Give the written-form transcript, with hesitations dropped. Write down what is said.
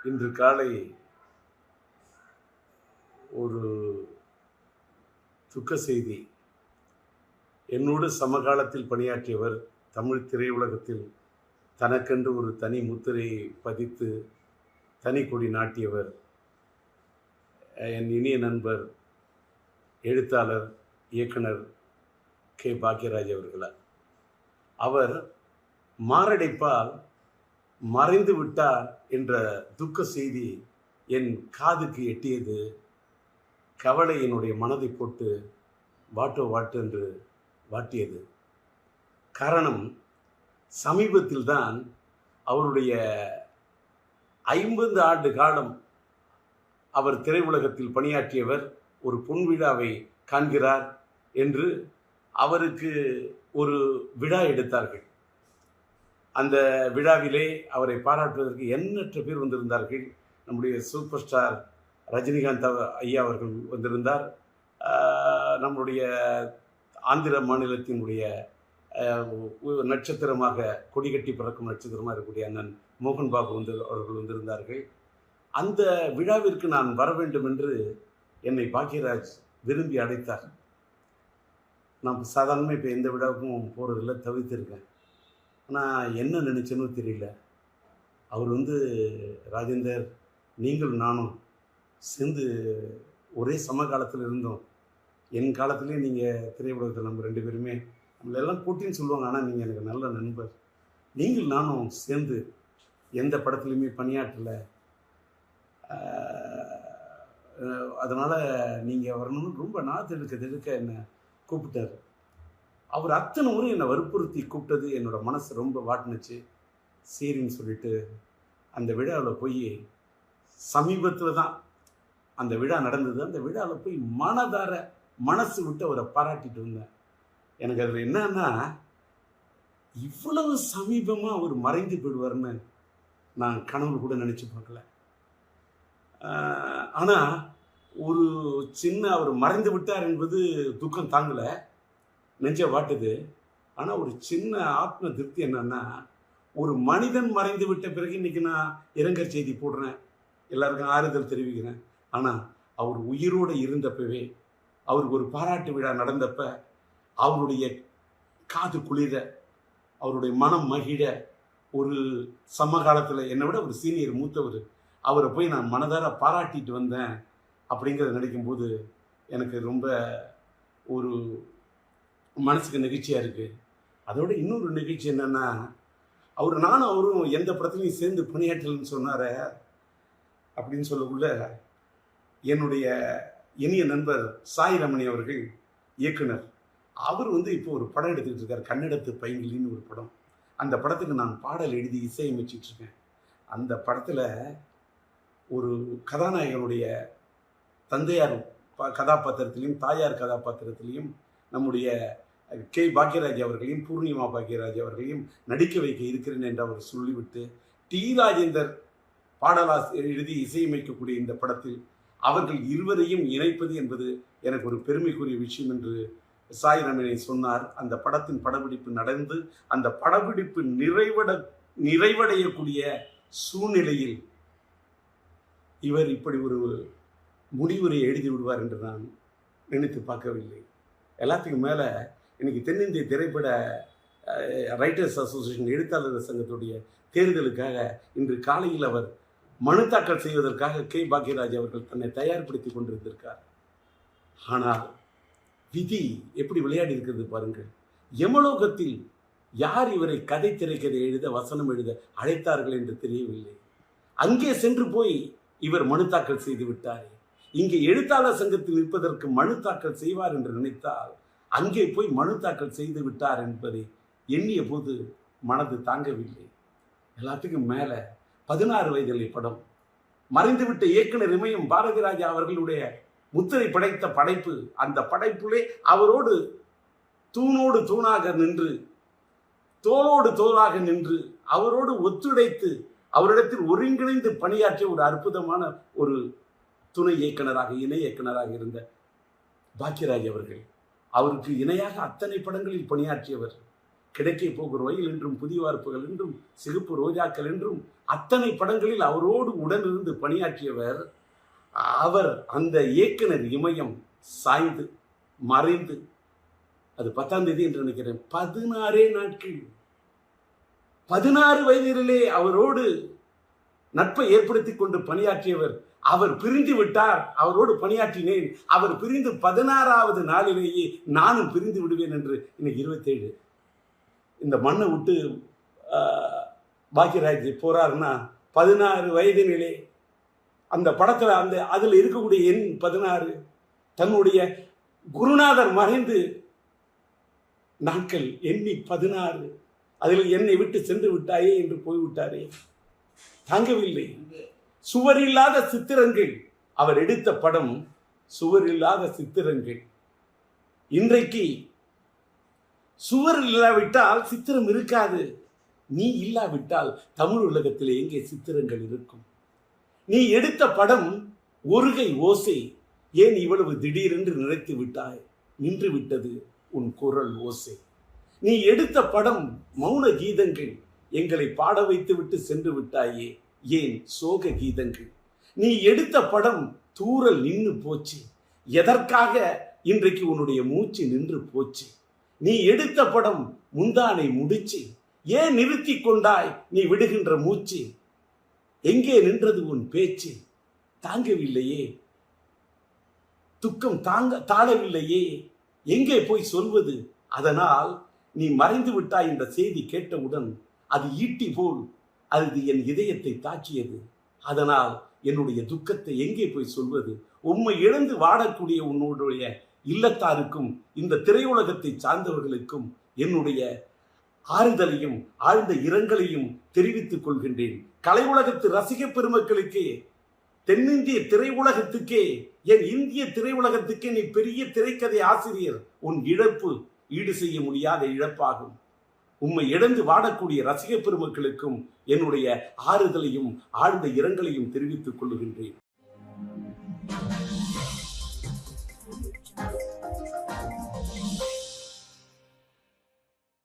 இன்று காலை ஒரு துக்க செய்தி. என்னோடு சமகாலத்தில் பணியாற்றியவர், தமிழ் திரையுலகத்தில் தனக்கென்று ஒரு தனி முத்திரையை பதித்து தனி கொடி நாட்டியவர், என் இனிய நண்பர், எழுத்தாளர், இயக்குனர் கே. பாக்யராஜ் அவர்களால். அவர் மாரடைப்பால் மறைந்து விட்டார் என்ற துக்க செய்தி என் காதுக்கு எட்டியது. கவலை என்னுடைய மனதை போட்டு வாட்டு என்று வாட்டியது. காரணம், சமீபத்தில்தான் அவருடைய 50 ஆண்டு காலம் அவர் திரையுலகத்தில் பணியாற்றியவர் ஒரு பொன்விழாவை காண்கிறார் என்று அவருக்கு ஒரு விழா எடுத்தார்கள். அந்த விழாவிலே அவரை பாராட்டுவதற்கு எண்ணற்ற பேர் வந்திருந்தார்கள். நம்முடைய சூப்பர் ஸ்டார் ரஜினிகாந்த் ஐயா அவர்கள் வந்திருந்தார். நம்முடைய ஆந்திர மாநிலத்தினுடைய நட்சத்திரமாக கொடிகட்டி பறக்கும் நட்சத்திரமாக இருக்கக்கூடிய அண்ணன் மோகன் பாபு அவர்கள் வந்திருந்தார்கள். அந்த விழாவிற்கு நான் வர வேண்டும் என்று என்னை பாக்யராஜ் விரும்பி அழைத்தார். நான் சாதாரணமாக இப்போ எந்த விழாவுக்கும் போகிறதில்ல, தவிர்த்திருக்கேன். ஆனால் என்ன நினச்சேன்னு தெரியல. அவர் ராஜேந்தர், நீங்கள் நானும் சேர்ந்து ஒரே சமகாலத்தில் இருந்தோம். என் காலத்துலேயே நீங்கள் திரையுலகத்தில் நம்ம 2 பேருமே நம்மளெல்லாம் போட்டின்னு சொல்லுவாங்க. ஆனால் நீங்கள் எனக்கு நல்ல நண்பர். நீங்கள் நானும் சேர்ந்து எந்த படத்துலையுமே பணியாற்றலை, அதனால் நீங்கள் வரணும்னு ரொம்ப நாத்தெடுக்க என்னை கூப்பிட்டார். அவர் அத்தனை முறை என்னை வற்புறுத்தி கூப்பிட்டது என்னோட மனசு ரொம்ப வாட்டினுச்சு. சரின்னு சொல்லிட்டு அந்த விழாவில் போய், சமீபத்தில் தான் அந்த விழா நடந்தது. அந்த விழாவில் போய் மனசு விட்டு அவரை பாராட்டிட்டு வந்தேன். எனக்கு அதில் என்னன்னா, இவ்வளவு சமீபமாக அவர் மறைந்து போயிடுவார்னு நான் கனவு கூட நினச்சி பார்க்கல. ஆனால் ஒரு சின்ன அவர் மறைந்து விட்டார் என்பது துக்கம் தாங்கலை, நெஞ்ச வாட்டுது. ஆனால் ஒரு சின்ன ஆத்ம திருப்தி என்னன்னா, ஒரு மனிதன் மறைந்து விட்ட பிறகு இன்னைக்கு நான் இரங்கல் செய்தி போடுறேன், எல்லாருக்கும் ஆறுதல் தெரிவிக்கிறேன். ஆனால் அவர் உயிரோடு இருந்தப்பவே, அவருக்கு ஒரு பாராட்டு விழா நடந்தப்ப, அவருடைய காது குளிர, அவருடைய மனம் மகிழ, ஒரு சமகாலத்தில் என்னை விட ஒரு சீனியர் மூத்தவர், அவரை போய் நான் மனதார பாராட்டிட்டு வந்தேன் அப்படிங்கிறத நினைக்கும்போது எனக்கு ரொம்ப ஒரு மனசுக்கு நெகிழ்ச்சியாக இருக்குது. அதோட இன்னொரு நிகழ்ச்சி என்னென்னா, நானும் அவரும் எந்த படத்துலையும் சேர்ந்து பணியாற்றலன்னு சொன்னார அப்படின்னு சொல்லக்குள்ள, என்னுடைய இனிய நண்பர் சாய் ரமணி அவர்கள், இயக்குனர், அவர் இப்போ ஒரு படம் எடுத்துக்கிட்டு இருக்கார், கன்னடத்து பைங்கிலின்னு ஒரு படம். அந்த படத்துக்கு நான் பாடல் எழுதி இசையமைச்சிட்ருக்கேன். அந்த படத்தில் ஒரு கதாநாயகனுடைய தந்தையார் கதாபாத்திரத்திலையும் தாயார் கதாபாத்திரத்திலையும் நம்முடைய கே. பாக்யராஜ் அவர்களையும் பூர்ணிமா பாக்யராஜ் அவர்களையும் நடிக்க வைக்க இருக்கிறேன் என்று அவர் சொல்லிவிட்டு, டி. ராஜேந்தர் பாடலாசிரியர் எழுதி இசையமைக்கக்கூடிய இந்த படத்தில் அவர்கள் இருவரையும் இணைப்பது என்பது எனக்கு ஒரு பெருமைக்குரிய விஷயம் என்று சாய் ரமணி சொன்னார். அந்த படத்தின் படப்பிடிப்பு நடந்து, அந்த படப்பிடிப்பு நிறைவடையக்கூடிய சூழ்நிலையில் இவர் இப்படி ஒரு முடிவுரை எழுதி விடுவார் என்று நான் நினைத்து பார்க்கவில்லை. எல்லாத்துக்கும் மேலே இன்னைக்கு தென்னிந்திய திரைப்பட ரைட்டர்ஸ் அசோசியேஷன், எழுத்தாளர் சங்கத்துடைய தேர்தலுக்காக இன்று காலையில் அவர் மனு தாக்கல் செய்வதற்காக கே. பாக்யராஜ் அவர்கள் தன்னை தயார்படுத்தி கொண்டிருந்திருக்கார். ஆனால் விதி எப்படி விளையாடி இருக்கிறது பாருங்கள். யமலோகத்தில் யார் இவரை கதை திரைக்கதை எழுத, வசனம் எழுத அழைத்தார்கள் என்று தெரியவில்லை. அங்கே சென்று போய் இவர் மனு தாக்கல் செய்து விட்டார். இங்கே எழுத்தாளர் சங்கத்தில் நிற்பதற்கு மனு தாக்கல் செய்வார் என்று நினைத்தால் அங்கே போய் மனு தாக்கல் செய்து விட்டார் என்பதை எண்ணிய போது மனது தாங்கவில்லை. எல்லாத்துக்கும் மேலே 16 வயதில் படம், மறைந்துவிட்ட இயக்குனர் இமயம் பாரதி ராஜா அவர்களுடைய முத்திரை படைத்த படைப்பு. அந்த படைப்புலே அவரோடு தூணோடு தூணாக நின்று, தோளோடு தோளாக நின்று, அவரோடு ஒத்துழைத்து, அவரிடத்தில் ஒருங்கிணைந்து பணியாற்றிய ஒரு அற்புதமான ஒரு துணை இயக்குனராக, இணை இயக்குனராக இருந்த பாக்யராஜ் அவர்கள், அவருக்கு இணையாக அத்தனை படங்களில் பணியாற்றியவர். கிடைக்கே போகிற ரயில் என்றும், புதிய வார்ப்புகள் என்றும், சிகப்பு ரோஜாக்கள் என்றும் அத்தனை படங்களில் அவரோடு உடனிருந்து பணியாற்றியவர். அவர் அந்த இயக்குனர் இமயம் சாய்ந்து மறைந்து, அது 10ஆம் தேதி என்று நினைக்கிறேன், 16 நாட்கள் 16 வயதிலே அவரோடு நட்பை ஏற்படுத்தி கொண்டு பணியாற்றியவர். அவர் பிரிந்து விட்டார், அவரோடு பணியாற்றினேன். அவர் பிரிந்து 16வது நாளிலேயே நானும் பிரிந்து விடுவேன் என்று. இன்னைக்கு 27. இந்த மண்ணை விட்டு பாக்யராஜ் போறாருன்னா 16 வயதினிலே அந்த படத்துல அதுல இருக்கக்கூடிய எண் 16. தன்னுடைய குருநாதர் மறைந்து நாட்கள் எண்ணி 16, அதில் என்னை விட்டு சென்று விட்டாயே என்று போய்விட்டாரே, தாங்கவில்லை. சுவர் இல்லாத சித்திரங்கள். அவர் எடுத்த படம் சுவர் இல்லாத சித்திரங்கள். இன்றைக்கு சுவர் இல்லாவிட்டால் சித்திரம் இருக்காது. நீ இல்லாவிட்டால் தமிழ் உலகத்தில் எங்கே சித்திரங்கள் இருக்கும்? நீ எடுத்த படம் ஒருகை ஓசை. ஏன் இவ்வளவு திடீரென்று நினைத்து விட்டாய்? நின்று விட்டது உன் குரல் ஓசை. நீ எடுத்த படம் மௌன கீதங்கள். எங்களை பாட வைத்து விட்டு சென்று விட்டாயே, ஏன் சோக கீதங்கள்? நீ எடுத்த படம் தூரல் நின்று போச்சு. எதற்காக இன்றைக்கு உன்னுடைய மூச்சு நின்று போச்சு? நீ எடுத்த படம் முந்தானை முடிச்சு. ஏன் நிறுத்தி கொண்டாய் நீ விடுகின்ற மூச்சு? எங்கே நின்றது உன் பேச்சு? தாங்கவில்லையே, துக்கம் தாழவில்லையே, எங்கே போய் சொல்வது? அதனால் நீ மறைந்து விட்டாய் என்ற செய்தி கேட்டவுடன் அது ஈட்டி போல் அது என் இதயத்தை தாக்கியது. அதனால் என்னுடைய துக்கத்தை எங்கே போய் சொல்வது? உம்மை இழந்து வாடக்கூடிய உன்னுடைய இல்லத்தாருக்கும் இந்த திரையுலகத்தை சார்ந்தவர்களுக்கும் என்னுடைய ஆறுதலையும் ஆழ்ந்த இரங்கலையும் தெரிவித்துக் கொள்கின்றேன். கலை உலகத்து ரசிக பெருமக்களுக்கே, தென்னிந்திய திரையுலகத்துக்கே, என் இந்திய திரையுலகத்துக்கே நீ பெரிய திரைக்கதை ஆசிரியர். உன் இழப்பு ஈடு செய்ய முடியாத இழப்பாகும். உம்மை இழந்து வாடக்கூடிய ரசிக பெருமக்களுக்கும் என்னுடைய ஆறுதலையும் ஆழ்ந்த இரங்கலையும் தெரிவித்துக் கொள்ளுகின்றேன்.